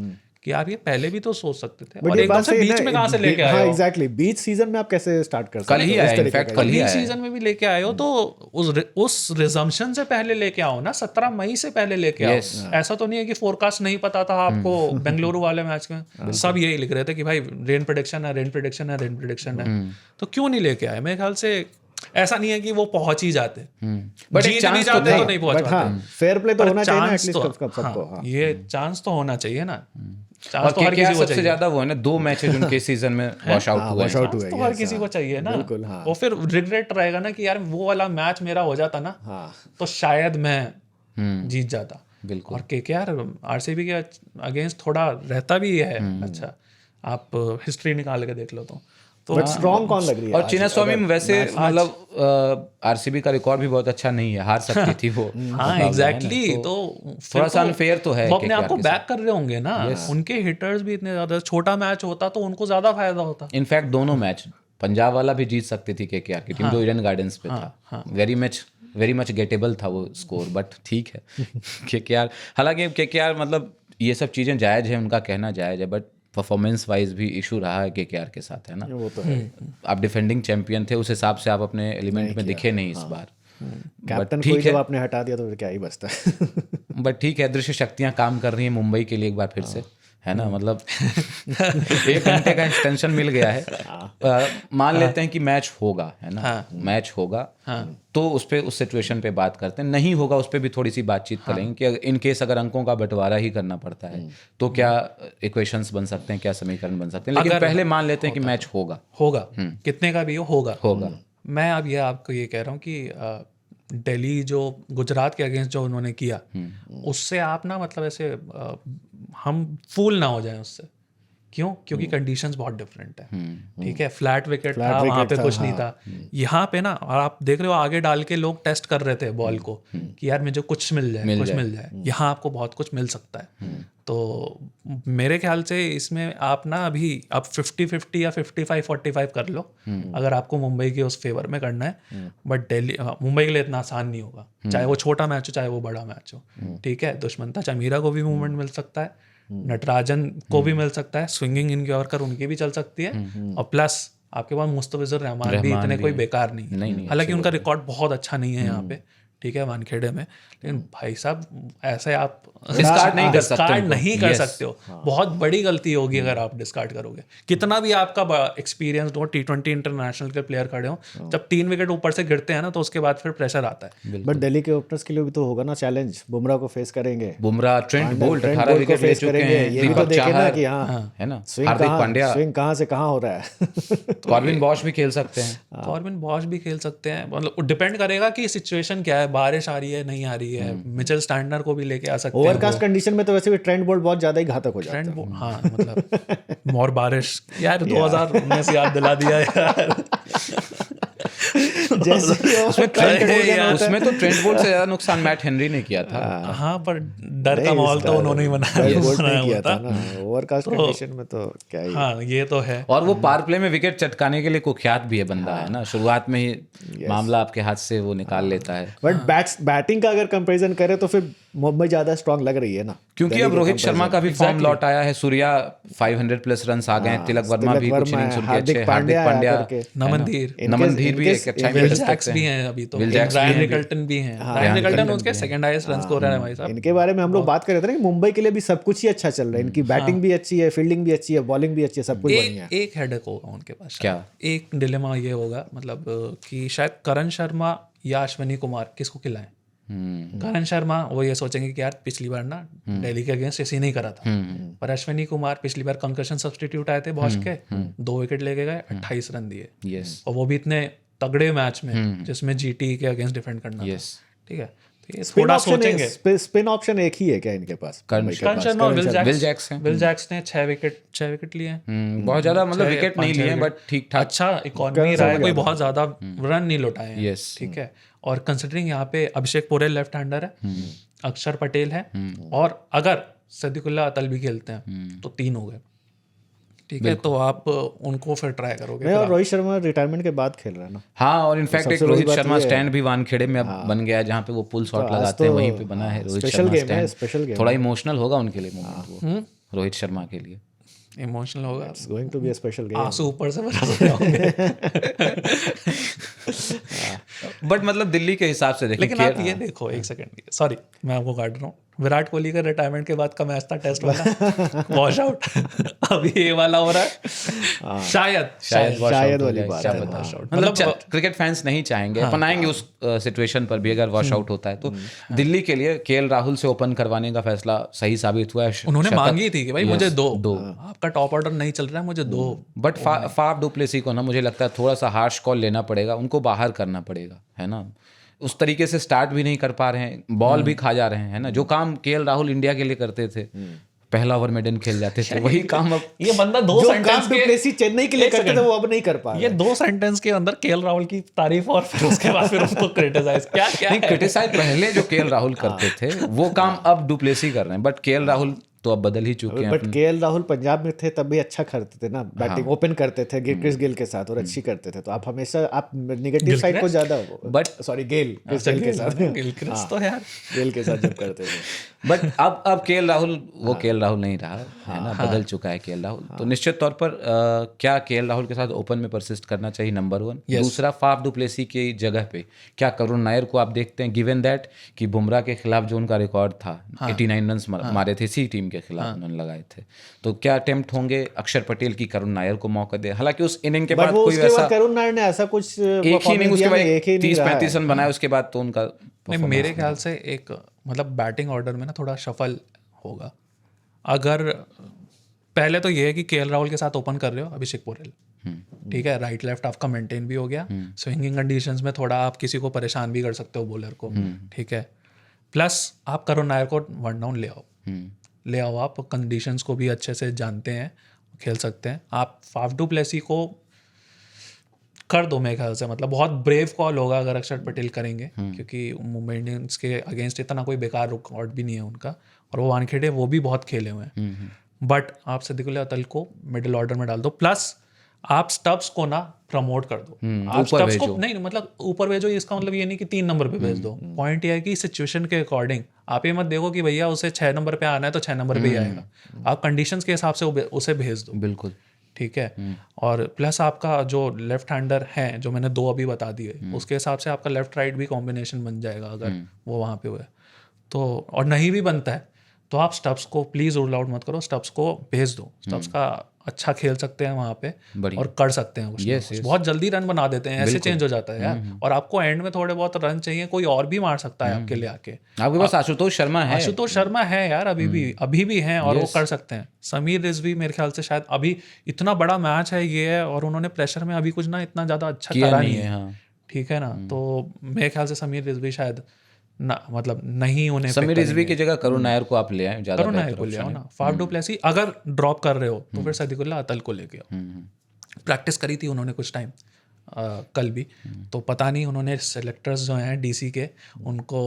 कि आप ये पहले भी तो सोच सकते थे, और एकदम से बीच में कहाँ से लेके आए हो? एग्जैक्टली बीच सीजन में आप कैसे स्टार्ट कर सकते कल ही आया, इनफैक्ट कल ही आया सीजन में भी लेके आए हो तो उस रिजम्पशन से पहले लेके आओ ना, 17 मई से पहले लेके आओ। ऐसा तो नहीं है कि फोरकास्ट नहीं पता था आपको। बेंगलुरु वाले मैच में सब यही लिख रहे थे कि भाई रेन प्रेडिक्शन है, रेन प्रेडिक्शन है, रेन प्रेडिक्शन है, तो क्यों नहीं लेके आए? मेरे ख्याल से ऐसा नहीं है कि वो पहुंच ही जाते, बट जीत भी जाते तो नहीं पहुंच पाते। फेयर प्ले तो होना चाहिए ना चांस एटलीस्ट तो, सबको। ये चांस तो होना चाहिए ना। और केकेआर सबसे ज्यादा वो है ना, 2 मैचेस उनके सीजन में वॉश आउट हुए हैं। तो हर किसी को चाहिए ना, वो फिर रिग्रेट रहेगा ना कि यार वो वाला मैच मेरा हो जाता ना तो शायद मैं जीत जाता। बिल्कुल। और केकेआर आरसीबी के अगेंस्ट थोड़ा रहता भी है। अच्छा, आप हिस्ट्री निकाल के देख लो तो बट स्ट्रॉन्ग कौन लग रही है? और चिन्नास्वामी वैसे मतलब आरसीबी का रिकॉर्ड भी बहुत अच्छा नहीं है, हार सकती थी वो। हाँ एग्जैक्टली, तो थोड़ा सा अनफेयर तो है। वो अपने आप को बैक कर रहे होंगे ना, उनके हिटर्स भी इतने ज्यादा, छोटा मैच होता तो उनको ज्यादा फायदा होता। इनफैक्ट दोनों मैच पंजाब वाला भी जीत सकती थी केकेआर की टीम, जो ईडन गार्डन्स पे था। वेरी मच गेटेबल था वो स्कोर, बट ठीक है केकेआर, हालांकि केकेआर मतलब ये सब चीजें जायज है, उनका कहना जायज है, बट परफॉर्मेंस वाइज भी इशू रहा है केकेआर के साथ, है ना। वो तो है। आप डिफेंडिंग चैंपियन थे, उस हिसाब से आप अपने एलिमेंट में दिखे नहीं इस बार। कैप्टन को जब आपने हटा दिया तो फिर क्या ही बचता है। बट ठीक है, दृश्य शक्तियां काम कर रही हैं मुंबई के लिए एक बार फिर से, है ना। मतलब 1 घंटे का एक्सटेंशन मिल गया है। मान लेते हैं कि मैच होगा, है ना, मैच होगा तो उस सिचुएशन पे बात करते हैं। नहीं होगा उस पर भी थोड़ी सी बातचीत करेंगे कि इन केस अगर अंकों का बंटवारा ही करना पड़ता है तो क्या इक्वेशंस बन सकते हैं, क्या समीकरण बन सकते हैं। लेकिन पहले मान लेते हैं कि मैच होगा कितने का भी होगा। मैं अब ये आपको ये कह रहा हूँ कि दिल्ली जो गुजरात के अगेंस्ट जो उन्होंने किया, उससे आप ना मतलब ऐसे हम फूल ना हो जाएं उससे। क्यों? क्योंकि कंडीशंस बहुत डिफरेंट है। ठीक है, फ्लैट विकेट था, वहाँ पे कुछ नहीं था। यहाँ पे ना, और आप देख रहे हो आगे डाल के लोग टेस्ट कर रहे थे बॉल को कि यार मुझे कुछ मिल जाए। यहाँ आपको बहुत कुछ मिल सकता है। तो मेरे ख्याल से इसमें आप ना अभी आप 50-50 या 55-45 कर लो अगर आपको मुंबई के उस फेवर में करना है। बट मुंबई के लिए इतना आसान नहीं होगा, चाहे वो छोटा मैच हो चाहे वो बड़ा मैच हो। ठीक है, दुष्मंता चमीरा को भी मूवमेंट मिल सकता है, नटराजन को भी मिल सकता है, स्विंगिंग इन यॉर्कर उनकी भी चल सकती है, और प्लस आपके पास मुस्तफिजुर रहमान भी इतने कोई बेकार नहीं है। हालांकि उनका रिकॉर्ड बहुत अच्छा नहीं है यहाँ पे, ठीक है, वानखेड़े में, लेकिन भाई साहब ऐसे आप डिस्कार्ड नहीं कर सकते हो। बहुत बड़ी गलती होगी अगर आप डिस्कार्ड करोगे। कितना भी आपका एक्सपीरियंस हो, T20 इंटरनेशनल के प्लेयर खड़े हो, जब 3 विकेट ऊपर से गिरते हैं ना तो उसके बाद फिर प्रेशर आता है। बट दिल्ली के ओपनर्स के लिए भी तो होगा ना चैलेंज, बुमराह को फेस करेंगे। बुमराह, ट्रेंट बोल्ट 18 विकेट ले चुके हैं, ये भी तो देखे ना कि हाँ है ना, हार्दिक पांड्या, स्विंग कहाँ से कहाँ हो रहा है। कॉर्बिन बॉश भी खेल सकते हैं। कॉर्बिन बॉश भी खेल सकते हैं, मतलब डिपेंड करेगा कि सिचुएशन क्या है, बारिश आ रही है नहीं आ रही है। मिचेल स्टैंडर को भी लेके आ सकते हैं। ओवरकास्ट कंडीशन में तो वैसे भी ट्रेंट बोल्ट बहुत ज्यादा ही घातक हो जाता है। हाँ मतलब और बारिश यार 2019 याद दिला दिया यार। जैसे ही वो उसमें Trent Bolt होता है। उसमें तो ट्रेंट बोल्ट से ज्यादा नुकसान मैट हेनरी ने किया था। हाँ, पर डर का माहौल तो उन्होंने ही Trent Bolt बनाया ने किया होता। था ना, ओवरकास्ट कंडीशन में तो क्या ही। हाँ, ये तो है। और वो पावर प्ले में विकेट चटकाने के लिए कुख्यात भी है बंदा, है ना, शुरुआत में ही मामला आपके हाथ से वो निकाल लेता है। बट बैटिंग का अगर कंपैरिजन करें तो फिर मुंबई ज्यादा स्ट्रांग लग रही है ना, क्योंकि अब रोहित शर्मा का भी फॉर्म लौट आया है, सूर्या 500 प्लस रन आ गए, तिलक वर्मा भी कुछ इनिंग्स उनके अच्छे, हार्दिक पांड्या, नमनदीर भी एक अच्छा विल जैक्स भी हैं अभी तो, ब्रायन रिकल्टन भी हैं। ब्रायन रिकल्टन उसके सेकंड हाईएस्ट रन स्कोरर है भाई साहब। इनके बारे में हम लोग बात कर रहे थे ना कि मुंबई के लिए भी सब कुछ ही अच्छा चल रहा है, इनकी बैटिंग भी अच्छी है, फील्डिंग भी अच्छी है, बॉलिंग भी अच्छी है, सब कुछ बढ़िया है। एक हेडेक होगा उनके पास, क्या? एक डिलेमा ये होगा मतलब कि शायद करण शर्मा या अश्विनी कुमार किसको खिलाएं। करण शर्मा वो ये सोचेंगे कि यार पिछली बार ना दिल्ली के अगेंस्ट ऐसे नहीं करा था, पर अश्विनी कुमार पिछली बार कंकशन सब्स्टिट्यूट आए थे बॉश के, 2 विकेट लेके गए, 28 रन दिए, और वो भी इतने तगड़े मैच में जिसमें जीटी के अगेंस्ट डिफेंड करना था। ठीक है, तो ये थोड़ा सोचेंगे। स्पिन ऑप्शन एक ही है क्या इनके पास? करण शर्मा और विल जैक्स ने 6 विकेट लिए हैं। बहुत ज्यादा मतलब विकेट नहीं लिए, बट ठीक ठाक अच्छा इकॉनमी रहा है, कोई बहुत ज्यादा रन नहीं लौटाए हैं। ठीक है, और कंसिडरिंग यहाँ पे अभिषेक पोरेल लेफ्ट हैंडर है, अक्षर पटेल है, और अगर सदिकुल्ला अतल भी खेलते हैं तो 3 हो गए। ठीक है, तो आप उनको फिर ट्राई करोगे। और रोहित शर्मा रिटायरमेंट के बाद खेल रहा है ना। हाँ, और इनफैक्ट एक रोहित शर्मा स्टैंड भी वानखेड़े में अब बन गया है, जहाँ पे वो पुल शॉट लगाते हैं, वहीं पे बना है रोहित शर्मा स्टैंड। थोड़ा इमोशनल होगा उनके लिए मोमेंट वो, रोहित शर्मा के लिए इमोशनल होगा, it's going to be a special game. आंसू ऊपर से बरस रहे होंगे। बट मतलब दिल्ली के हिसाब से देखिए, लेकिन आप ये देखो, एक सेकंड, सॉरी मैं आपको काट रहा हूँ, विराट कोहली का रिटायरमेंट के बाद का मैच था टेस्ट वाला, वॉश आउट। अभी ये वाला हो रहा है, शायद वाली बात है। मतलब क्रिकेट फैंस नहीं चाहेंगे, अपन आएंगे उस सिचुएशन पर भी अगर वॉश आउट होता है तो। दिल्ली के लिए केएल राहुल से ओपन करवाने का फैसला सही साबित हुआ है। उन्होंने मांगी थी कि भाई मुझे दो, आपका टॉप ऑर्डर नहीं चल रहा है, मुझे दो। बट फाफ डु प्लेसी को ना मुझे लगता है थोड़ा सा हार्श कॉल लेना पड़ेगा, उनको बाहर करना पड़ेगा, है ना। उस तरीके से स्टार्ट भी नहीं कर पा रहे हैं, बॉल भी खा जा रहे हैं, है ना। जो काम केएल राहुल इंडिया के लिए करते थे, पहला ओवर मेडन खेल जाते थे, वही काम अब ये बंदा दो सेंटेंस डु प्लेसी चेन्नई के लिए करते थे वो अब नहीं कर पा रहे। ये 2 सेंटेंस के अंदर केएल राहुल की तारीफ और फिर उसके बाद फिर उसको क्रिटिसाइज क्या नहीं, क्रिटिसाइज पहले जो केएल राहुल करते थे वो काम अब डु प्लेसी कर रहे हैं, बट केएल राहुल तो अब बदल ही चुके हैं। बट केएल राहुल पंजाब में थे तब भी अच्छा करते थे ना, बैटिंग ओपन करते थे क्रिस गेल के साथ और अच्छी करते थे, तो आप हमेशा आप नेगेटिव साइड को ज्यादा, बट सॉरी गेल के साथ, क्रिस तो यार गेल के साथ जब करते थे। बट अब केएल राहुल वो केएल राहुल नहीं रहा, है ना, बदल चुका है केएल राहुल। तो निश्चित तौर पर क्या केएल राहुल के साथ ओपन में परसिस्ट करना चाहिए, नंबर 1। दूसरा, फाफ डु प्लेसी की जगह पे क्या करुण नायर को आप देखते हैं, गिवन दैट कि बुमराह के खिलाफ जो उनका रिकॉर्ड था 89 रन मारे थे इसी टीम के खिलाफ उन्होंने लगाए थे, तो क्या अटेम्प्ट होंगे अक्षर पटेल की करुण नायर को मौका दे। हालांकि उस इनिंग के बाद कोई वैसा करुण नायर ने ऐसा कुछ एक ही इनिंग उसके बाद 30-35 रन बनाए, उसके बाद तो उनका नहीं, मेरे ख्याल से एक मतलब बैटिंग ऑर्डर में ना थोड़ा शफल होगा। अगर पहले तो ये है कि केएल राहुल के साथ ओपन कर रहे हो अभिषेक पोरेल, ठीक है, राइट लेफ्ट आपका मेंटेन भी हो गया, स्विंगिंग कंडीशंस में थोड़ा आप किसी को परेशान भी कर सकते हो बॉलर को, ठीक है, प्लस आप करुण नायर को 1 डाउन ले आओ, आप कंडीशंस को भी अच्छे से जानते हैं, खेल सकते हैं। आप फाफ डु प्लेसी को कर दो मेरे ख्याल से, मतलब बहुत ब्रेव कॉल होगा अगर अक्षर पटेल करेंगे, क्योंकि मुंबई इंडियंस के अगेंस्ट इतना कोई बेकार रिकॉर्ड भी नहीं है उनका, और वो वानखेड़े वो भी बहुत खेले हुए हैं। बट आप सदिकुल्ला अतल को मिडिल ऑर्डर में डाल दो, प्लस आप स्टब्स को ना प्रमोट कर दो। आप स्टब्स को नहीं, मतलब ऊपर भेजो, इसका मतलब ये नहीं कि 3 नंबर पे भेज दो। पॉइंट ये है कि सिचुएशन के अकॉर्डिंग आप ये मत देखो कि भैया उसे 6 नंबर पे आना है तो 6 नंबर पे ही आएगा, आप कंडीशंस के हिसाब से उसे भेज दो। बिल्कुल, ठीक है। और प्लस आपका जो लेफ्ट हैंडर है, जो मैंने 2 अभी बता दिए, उसके हिसाब से आपका लेफ्ट राइट भी कॉम्बिनेशन बन जाएगा अगर वो वहाँ पे हुआ तो, और नहीं भी बनता है तो आप स्टब्स को प्लीज रूल आउट मत करो, स्टब्स को भेज दो। स्टब्स का अच्छा खेल सकते हैं वहाँ पे और कर सकते हैं कुछ बहुत जल्दी रन बना देते हैं, ऐसे चेंज हो जाता है यार। और आपको एंड में थोड़े बहुत रन चाहिए, कोई और भी मार सकता है आपके लिए आके। आपके पास आशुतोष शर्मा है यार, अभी भी हैं और वो कर सकते हैं। समीर रिजवी मेरे ख्याल से शायद अभी इतना बड़ा मैच है ये है, और उन्होंने प्रेशर में अभी कुछ ना इतना ज्यादा अच्छा करा नहीं है, ठीक है ना। तो मेरे ख्याल से समीर रिजवी शायद ना, मतलब नहीं उन्हें समीर रिजवी की जगह करुण नायर को आप ले आए, ज्यादा करुण नायर को ले आओ ना। फाफ डु प्लेसी अगर ड्रॉप कर रहे हो तो फिर सदिकुल्ला अतल को लेके आओ। प्रैक्टिस करी थी उन्होंने कुछ टाइम, कल भी। तो पता नहीं उन्होंने सेलेक्टर्स जो हैं डीसी के उनको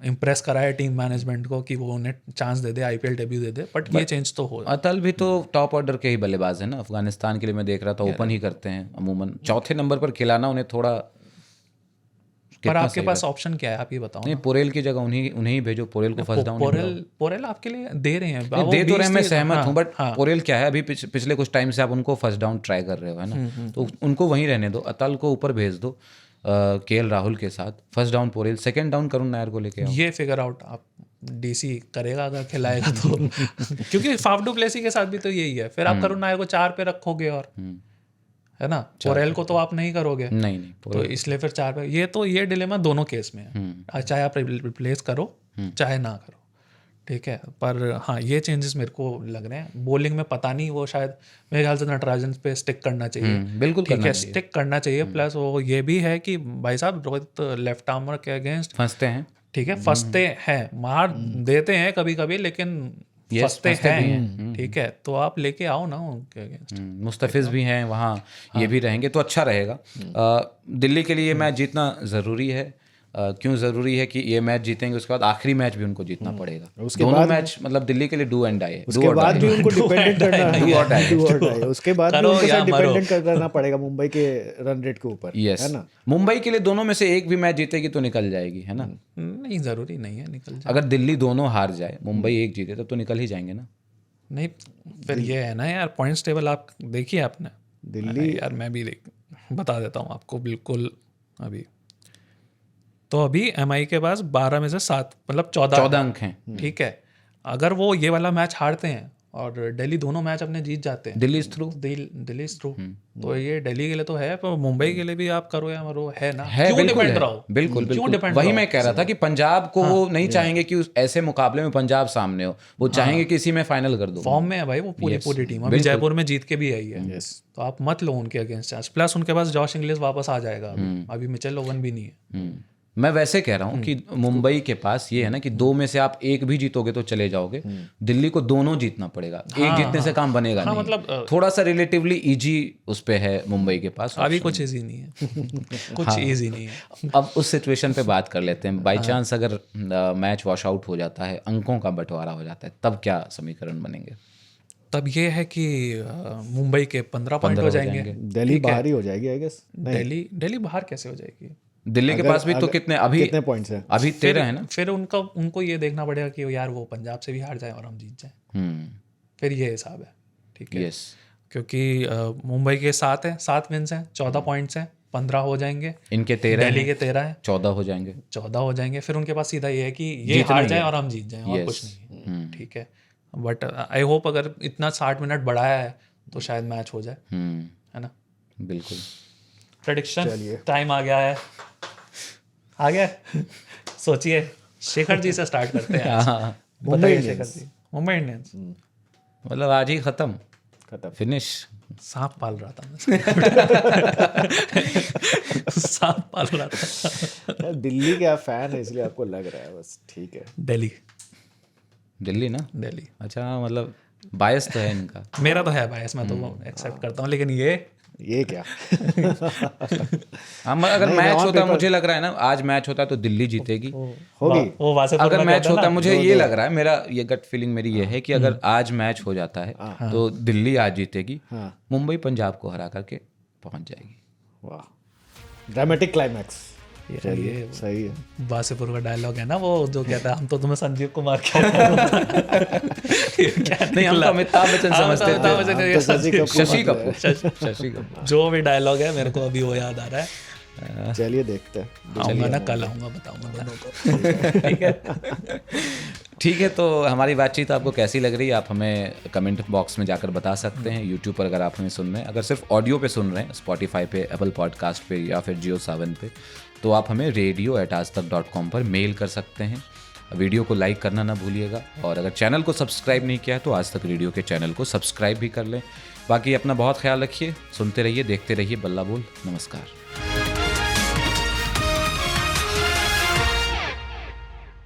इम्प्रेस कराया टीम मैनेजमेंट को कि वो उन्हें chance they they, IPL debut they they, but ये चेंज तो हो। अतल भी तो टॉप ऑर्डर के ही बल्लेबाज है ना, अफगानिस्तान के लिए मैं देख रहा था ओपन ही करते हैं अमूमन, चौथे नंबर पर खिलाना उन्हें थोड़ा। पर आपके पास ऑप्शन क्या है, आप ये बताओ। नहीं, पोरेल की जगह उन्हें ही भेजो, पोरेल को फर्स्ट डाउन। पोरेल आपके लिए दे रहे हैं, दे तो रहे, मैं सहमत हूँ, बट पोरेल क्या है, अभी पिछले कुछ टाइम से आप उनको फर्स्ट डाउन ट्राई कर रहे हो, है ना, तो उनको वहीं रहने दो, अतल को ऊपर भेज दो केएल राहुल के साथ, first down Porel, second down Karun Nair को लेके आओ। ये फिगर आउट आप डीसी करेगा अगर खिलाएगा तो क्योंकि फाफ डू प्लेसी के साथ भी तो यही है, फिर आप करुण नायर को 4 पे रखोगे और है ना, पोरेल को तो आप नहीं करोगे, नहीं तो इसलिए फिर 4 पे। ये डिलेमा दोनों केस में है, चाहे आप रिप्लेस करो चाहे ना करो, ठीक है। पर हाँ, ये चेंजेस मेरे को लग रहे हैं। बॉलिंग में पता नहीं, वो शायद मेरे ख्याल से नटराजन पे स्टिक करना चाहिए, बिल्कुल ठीक है, स्टिक करना चाहिए। प्लस वो ये भी है कि भाई साहब रोहित लेफ्ट आर्मर के अगेंस्ट फंसते हैं, ठीक है, फंसते हैं, मार देते हैं कभी कभी, लेकिन फंसते हैं, ठीक है, तो आप लेके आओ ना उनके अगेंस्ट। मुस्तफिज भी हैं वहाँ, ये भी रहेंगे तो अच्छा रहेगा। दिल्ली के लिए मैच जीतना ज़रूरी है। क्यों ज़रूरी है कि ये मैच जीतेंगे, उसके बाद आखिरी मैच भी उनको जीतना पड़ेगा। दोनों मैच मतलब दिल्ली के लिए डू एंड डाई है, उसके बाद भी उनको डिपेंडेंट करना, उसके बाद भी उनको साथ डिपेंडेंट करना पड़ेगा मुंबई के रन रेट के ऊपर, है ना। मुंबई के लिए दोनों में से एक भी मैच जीतेगी तो निकल जाएगी, है ना। नहीं, ज़रूरी नहीं है निकल जाए। अगर दिल्ली दोनों हार जाए, मुंबई एक जीते, तब तो निकल ही जाएंगे ना। नहीं, फिर ये है ना यार, पॉइंट्स टेबल आप देखिए आपने दिल्ली, यार मैं भी बता देता हूँ आपको बिल्कुल। अभी तो अभी एमआई के पास 12 में से 7 मतलब 14 अंक हैं, ठीक है। अगर वो ये वाला मैच हारते हैं और दिल्ली दोनों मैच अपने जीत जाते हैं, Delhi is through, Delhi is through, तो ये दिल्ली के लिए तो है, पर मुंबई के लिए भी आप करो या मरो, है ना। है, क्यों बिल्कुल डिपेंड है, रहो, बिल्कुल वही मैं कह रहा था कि पंजाब को वो नहीं चाहेंगे कि ऐसे मुकाबले में पंजाब सामने हो, वो चाहेंगे कि इसी में फाइनल कर दो। फॉर्म में है भाई वो पूरी टीम, अभी जयपुर में जीत के भी आई है, तो आप मत लो उनके अगेंस्ट चांस। प्लस उनके पास जॉश इंग्लिश वापस आ जाएगा, अभी मिचेल ओवन भी नहीं है। मैं वैसे कह रहा हूँ कि मुंबई के पास ये है ना कि 2 में से आप एक भी जीतोगे तो चले जाओगे, दिल्ली को दोनों जीतना पड़ेगा, एक जीतने से काम बनेगा नहीं। मतलब थोड़ा सा रिलेटिवली इजी उस पे है मुंबई के पास, अभी कुछ इजी नहीं है कुछ इजी नहीं है। अब उस सिचुएशन पे बात कर लेते हैं। बाई चांस अगर मैच वॉश आउट हो जाता है, अंकों का बंटवारा हो जाता है, तब क्या समीकरण बनेंगे? तब ये है कि मुंबई के 15 पॉइंट हो जाएंगे, दिल्ली बाहर ही हो जाएगी आई गेस। दिल्ली बाहर कैसे हो जाएगी? दिल्ली के पास भी तो कितने पॉइंट्स हैं? अभी 13 है ना। फिर उनको ये देखना पड़ेगा कि यार वो पंजाब से भी हार जाए और हम जीत जाए, फिर ये हिसाब है, ठीक है। क्योंकि मुंबई के 7 विन्स हैं, 14 पॉइंट्स हैं, 15 हो जाएंगे, इनके 13, दिल्ली के 13 हैं, 14 हो जाएंगे। फिर उनके पास सीधा ये है कि ये हार जाए और हम जीत जाएं, और कुछ नहीं, ठीक है। बट आई होप अगर इतना 60 मिनट बढ़ाया है तो शायद मैच हो जाए, है ना। बिल्कुल। प्रेडिक्शन टाइम आ गया है, सोचिए, शेखर जी से स्टार्ट करते हैं। बताइए शेखर जी, मुंबई इंडियंस मतलब आज ही खत्म फिनिश। सांप पाल रहा था सांप पाल रहा था। दिल्ली के आप फैन है इसलिए आपको लग रहा है, बस ठीक है। दिल्ली ना, दिल्ली अच्छा, मतलब बायस तो है इनका। मेरा तो है बायस, मैं तो एक्सेप्ट करता हूँ, लेकिन ये क्या अगर मैच होता, मुझे लग रहा है ना, आज मैच होता तो दिल्ली जीतेगी, होगी। अगर मैच होता, मुझे ये लग रहा है, मेरा ये गट फीलिंग मेरी ये है कि अगर आज मैच हो जाता है तो दिल्ली आज जीतेगी, मुंबई पंजाब को हरा करके पहुंच जाएगी। वाह, ड्रामेटिक क्लाइमैक्स। चलिए, सही है। बासीपुर का डायलॉग है ना वो, जो कहता है हम तो तुम्हें संजीव कुमार नहीं, हम तो अमिताभ बच्चन समझते थे, शशि कपूर। जो भी डायलॉग है मेरे को अभी वो याद आ रहा है। चलिए देखते हैं, आऊंगा ना, कल आऊंगा, बताऊंगा दोनों को। ठीक है, तो हमारी बातचीत आपको कैसी लग रही है, आप हमें कमेंट बॉक्स में जाकर बता सकते हैं। यूट्यूब पर अगर आप हमें सुन रहे हैं, अगर सिर्फ ऑडियो पे सुन रहे हैं, स्पॉटिफाई पे, एप्पल पॉडकास्ट पे या फिर जियो सावन पे, तो आप हमें radio@aajtak.com पर मेल कर सकते हैं। वीडियो को लाइक करना ना भूलिएगा, और अगर चैनल को सब्सक्राइब नहीं किया है तो आज तक रेडियो के चैनल को सब्सक्राइब भी कर लें। बाकी अपना बहुत ख्याल रखिए, सुनते रहिए, देखते रहिए बल्ला बोल। नमस्कार।